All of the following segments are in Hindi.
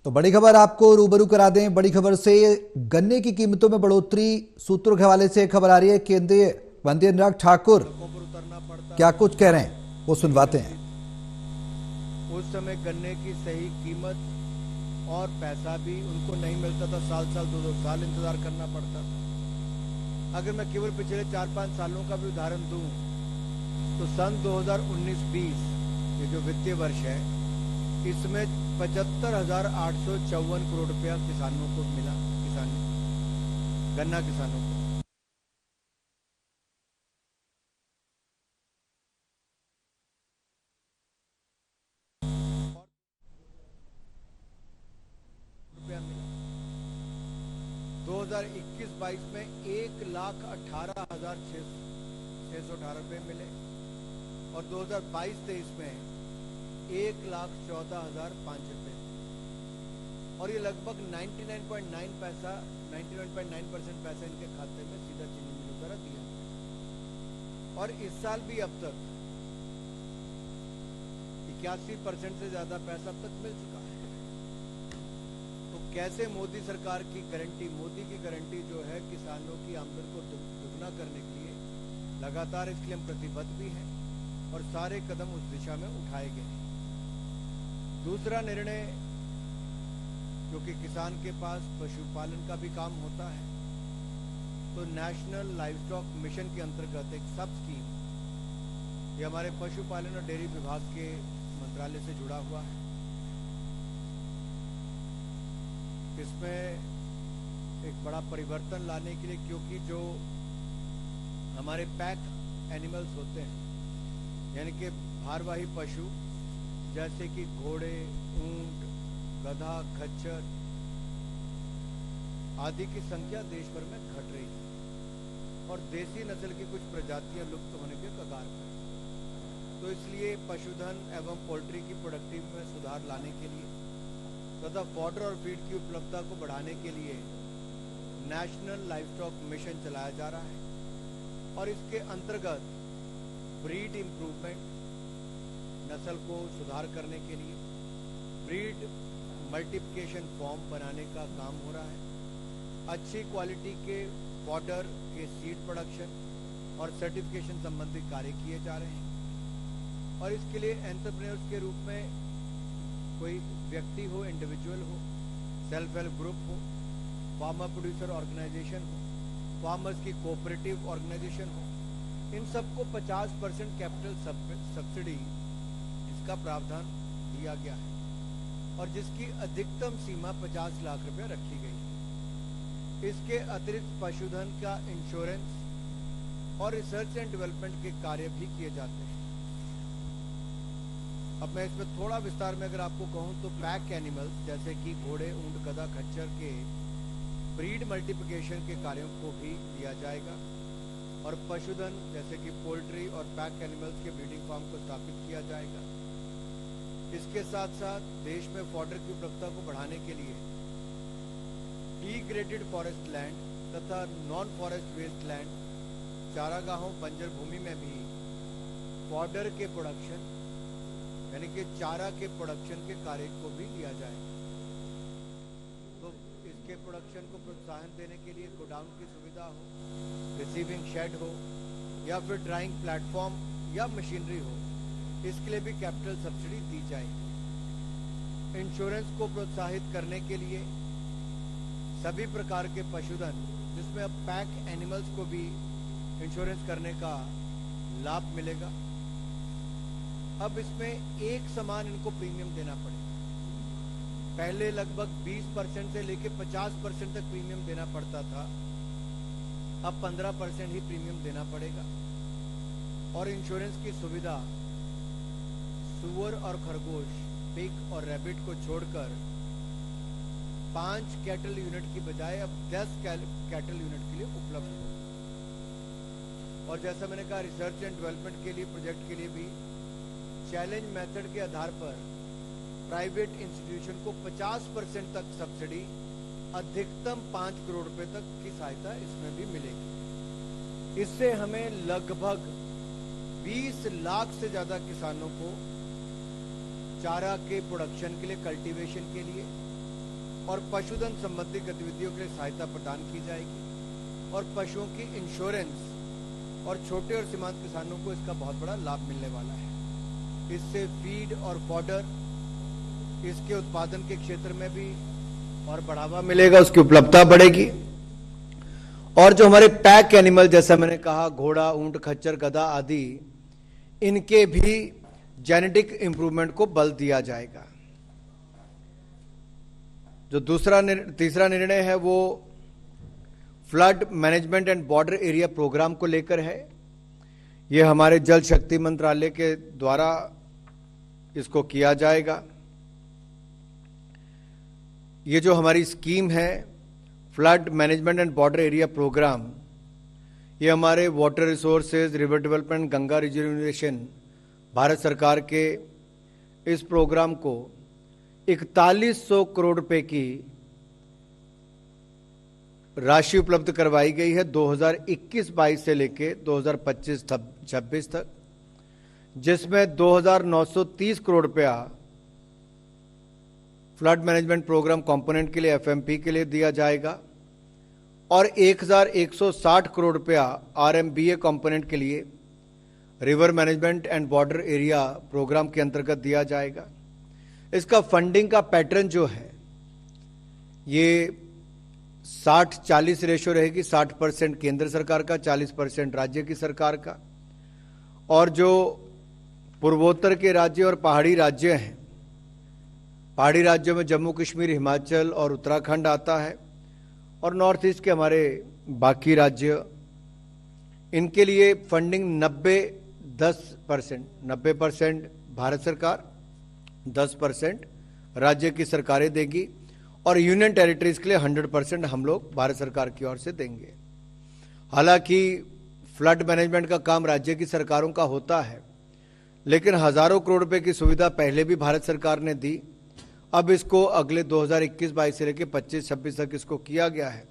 तो बड़ी खबर आपको रूबरू करा दें। बड़ी खबर से गन्ने की कीमतों में बढ़ोतरी सूत्रों के हवाले से खबर आ रही है। केंद्रीय मंत्री अनुराग ठाकुर क्या कुछ कह रहे हैं वो सुनवाते हैं। उस समय गन्ने की सही कीमत और पैसा भी उनको नहीं मिलता था। साल साल 2-2 साल इंतजार करना पड़ता था। अगर मैं केवल पिछले 4-5 सालों का भी उदाहरण दूं तो सन 2019-20 ये जो वित्तीय वर्ष है इसमें 75,854 करोड़ रुपया किसानों को मिला। गन्ना किसानों को रुपया मिला। 2021-22 में 1,18,618 रुपये मिले और 2022-23 में 1,14,005 रुपये और ये लगभग 99.9% पैसा इनके खाते में सीधा चीनी मिलों द्वारा दिया। और इस साल भी अब तक 81% से ज्यादा पैसा अब तक मिल चुका है। तो कैसे मोदी सरकार की गारंटी, मोदी की गारंटी जो है किसानों की आमदन को दुगना करने के लिए लगातार इसके लिए हम प्रतिबद्ध भी हैं और सारे कदम उस दिशा में उठाए गए हैं। दूसरा निर्णय, क्योंकि किसान के पास पशुपालन का भी काम होता है, तो नेशनल लाइवस्टॉक मिशन के अंतर्गत एक सब स्कीम, ये हमारे पशुपालन और डेयरी विभाग के मंत्रालय से जुड़ा हुआ है। इसमें एक बड़ा परिवर्तन लाने के लिए, क्योंकि जो हमारे पैक एनिमल्स होते हैं यानी कि भारवाही पशु जैसे कि घोड़े, ऊंट, गधा, खच्चर आदि की संख्या देश भर में घट रही है और देसी नस्ल की कुछ प्रजातियां लुप्त होने के कगार पर। तो इसलिए पशुधन एवं पोल्ट्री की प्रोडक्टिविटी में सुधार लाने के लिए तथा फॉडर और फीड की उपलब्धता को बढ़ाने के लिए नेशनल लाइवस्टॉक मिशन चलाया जा रहा है और इसके अंतर्गत ब्रीड इंप्रूवमेंट, नस्ल को सुधार करने के लिए ब्रीड मल्टीप्लिकेशन फॉर्म बनाने का काम हो रहा है। अच्छी क्वालिटी के फॉडर के सीड प्रोडक्शन और सर्टिफिकेशन संबंधी कार्य किए जा रहे हैं और इसके लिए एंटरप्रेन्योर्स के रूप में कोई व्यक्ति हो, इंडिविजुअल हो, सेल्फ हेल्प ग्रुप हो, फार्मर प्रोड्यूसर ऑर्गेनाइजेशन हो, फार्मर्स की कोऑपरेटिव ऑर्गेनाइजेशन हो, इन सबको 50% कैपिटल सब्सिडी इसका प्रावधान दिया गया है और जिसकी अधिकतम सीमा 50 लाख रुपए रखी गई है। इसके अतिरिक्त पशुधन का इंश्योरेंस और रिसर्च एंड डेवलपमेंट के कार्य भी किए जाते हैं। अब मैं इसमें थोड़ा विस्तार में अगर आपको कहूं तो पैक एनिमल्स जैसे कि घोड़े, ऊंट, गधा, खच्चर के ब्रीड मल्टीप्लिकेशन के कार्यों को भी दिया जाएगा और पशुधन जैसे कि पोल्ट्री और पैक एनिमल्स के ब्रीडिंग फार्म को स्थापित किया जाएगा। इसके साथ साथ देश में फॉडर की उपलब्धता को बढ़ाने के लिए डिग्रेडेड फॉरेस्ट लैंड तथा नॉन फॉरेस्ट वेस्ट लैंड, चारागाहों, बंजर भूमि में भी फॉडर के प्रोडक्शन यानी कि चारा के प्रोडक्शन के कार्य को भी लिया जाएगा। तो इसके प्रोडक्शन को प्रोत्साहन देने के लिए गोडाउन की सुविधा हो, रिसीविंग शेड हो या फिर ड्राइंग प्लेटफॉर्म या मशीनरी हो, इसके लिए भी कैपिटल सब्सिडी दी जाएगी। इंश्योरेंस को प्रोत्साहित करने के लिए सभी प्रकार के पशुधन जिसमें अब पैक एनिमल्स को भी इंश्योरेंस करने का लाभ मिलेगा। अब इसमें एक समान इनको प्रीमियम देना पड़ेगा। पहले लगभग 20% से लेकर 50% तक प्रीमियम देना पड़ता था, अब 15% ही प्रीमियम देना पड़ेगा और इंश्योरेंस की सुविधा सुअर और खरगोश, पिग और रैबिट को छोड़कर 5 कैटल यूनिट की बजाय अब 10 कैटल यूनिट के लिए उपलब्ध हो। और जैसा मैंने कहा, रिसर्च एंड डेवलपमेंट के लिए, प्रोजेक्ट के लिए भी चैलेंज मेथड के आधार पर प्राइवेट इंस्टीट्यूशन को 50% तक सब्सिडी, अधिकतम 5 करोड़ रुपए तक की सहायता इसमें भी मिलेगी। इससे हमें लगभग 20 लाख से ज्यादा किसानों को चारा के प्रोडक्शन के लिए, कल्टीवेशन के लिए और पशुधन संबंधी गतिविधियों के लिए सहायता प्रदान की जाएगी और पशुओं की इंश्योरेंस और छोटे और सीमांत किसानों को इसका बहुत बड़ा लाभ मिलने वाला है। इससे फीड और फॉडर इसके उत्पादन के क्षेत्र में भी और बढ़ावा मिलेगा, उसकी उपलब्धता बढ़ेगी और जो हमारे पैक एनिमल जैसा मैंने कहा घोड़ा, ऊंट, खच्चर, गधा आदि, इनके भी जेनेटिक इंप्रूवमेंट को बल दिया जाएगा। जो तीसरा निर्णय है वो flood management and border area programme को लेकर है। ये हमारे जल शक्ति मंत्रालय के द्वारा इसको किया जाएगा। ये जो हमारी स्कीम है flood management and border area programme, ये हमारे water resources, river development, Ganga reservation Bharat सरकार के इस प्रोग्राम को 4100 करोड़ रुपए की राशि उपलब्ध करवाई गई है 2021-22 से लेके 2025-26 तक, जिसमें 2930 करोड़ रुपया फ्लड मैनेजमेंट प्रोग्राम कंपोनेंट के लिए एफएमपी के लिए दिया जाएगा और 1160 करोड़ रुपया आरएमबीए कंपोनेंट के लिए river management and border area programme के अंतर्गत दिया जाएगा। इसका फंडिंग का पैटर्न जो है ये 60-40 रेशो रहेगी। 60% केंद्र सरकार का, 40% राज्य की सरकार का। और जो पूर्वोत्तर के राज्य और पहाड़ी राज्य हैं, पहाड़ी राज्यों में जम्मू कश्मीर, हिमाचल और उत्तराखंड आता है और नॉर्थ ईस्ट के हमारे बाकी राज्य, इनके लिए फंडिंग 90% भारत सरकार, 10% राज्य की सरकारें देगी और यूनियन टेरिटरीज के लिए 100% हम लोग भारत सरकार की ओर से देंगे। हालांकि फ्लड मैनेजमेंट का काम राज्य की सरकारों का होता है, लेकिन हजारों करोड़ रुपए की सुविधा पहले भी भारत सरकार ने दी। अब इसको अगले 2021-22 से लेकर 25-26 तक इसको किया गया है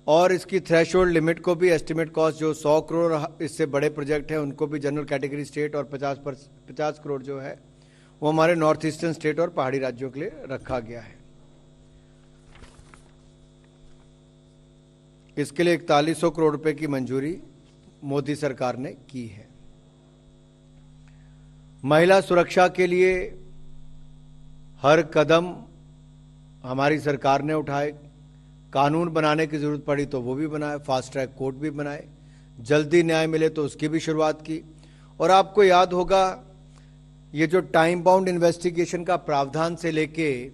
और इसकी थ्रेशोल्ड लिमिट को भी, एस्टिमेट कॉस्ट जो 100 करोड़ इससे बड़े प्रोजेक्ट हैं उनको भी जनरल कैटेगरी स्टेट और 50 करोड़ जो है वो हमारे नॉर्थ ईस्टर्न स्टेट और पहाड़ी राज्यों के लिए रखा गया है। इसके लिए 4100 करोड़ रुपए की मंजूरी मोदी सरकार ने की है। महिला सुरक्षा के लिए हर कदम हमारी सरकार ने उठाए। कानून बनाने की जरूरत पड़ी तो वो भी बनाए, फास्ट ट्रैक कोर्ट भी बनाए, जल्दी न्याय मिले तो उसकी भी शुरुआत की। और आपको याद होगा ये जो टाइम बाउंड इन्वेस्टिगेशन का प्रावधान से लेके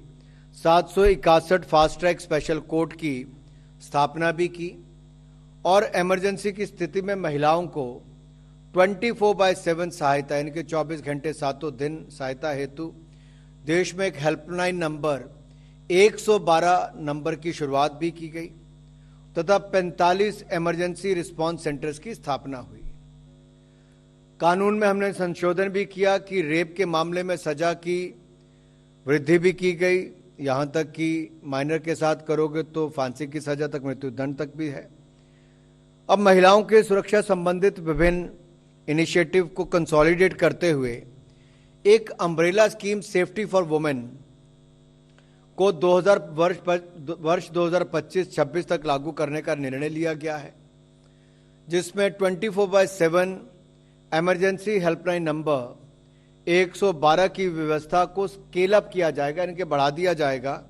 761 फास्ट ट्रैक स्पेशल कोर्ट की स्थापना भी की और इमरजेंसी की स्थिति में महिलाओं को 24/7 सहायता, यानी कि 24 घंटे 7 दिन सहायता हेतु देश में एक हेल्पलाइन नंबर 112 नंबर की शुरुआत भी की गई तथा 45 इमरजेंसी रिस्पांस सेंटर्स की स्थापना हुई। कानून में हमने संशोधन भी किया कि रेप के मामले में सजा की वृद्धि भी की गई, यहां तक कि माइनर के साथ करोगे तो फांसी की सजा तक, मृत्युदंड तक भी है। अब महिलाओं के सुरक्षा संबंधित विभिन्न इनिशिएटिव को कंसोलिडेट करते हुए एक umbrella scheme safety for women को वर्ष 2025-26 तक लागू करने का निर्णय लिया गया है, जिसमें 24/7 इमरजेंसी हेल्पलाइन नंबर 112 की व्यवस्था को स्केल अप किया जाएगा, यानी कि बढ़ा दिया जाएगा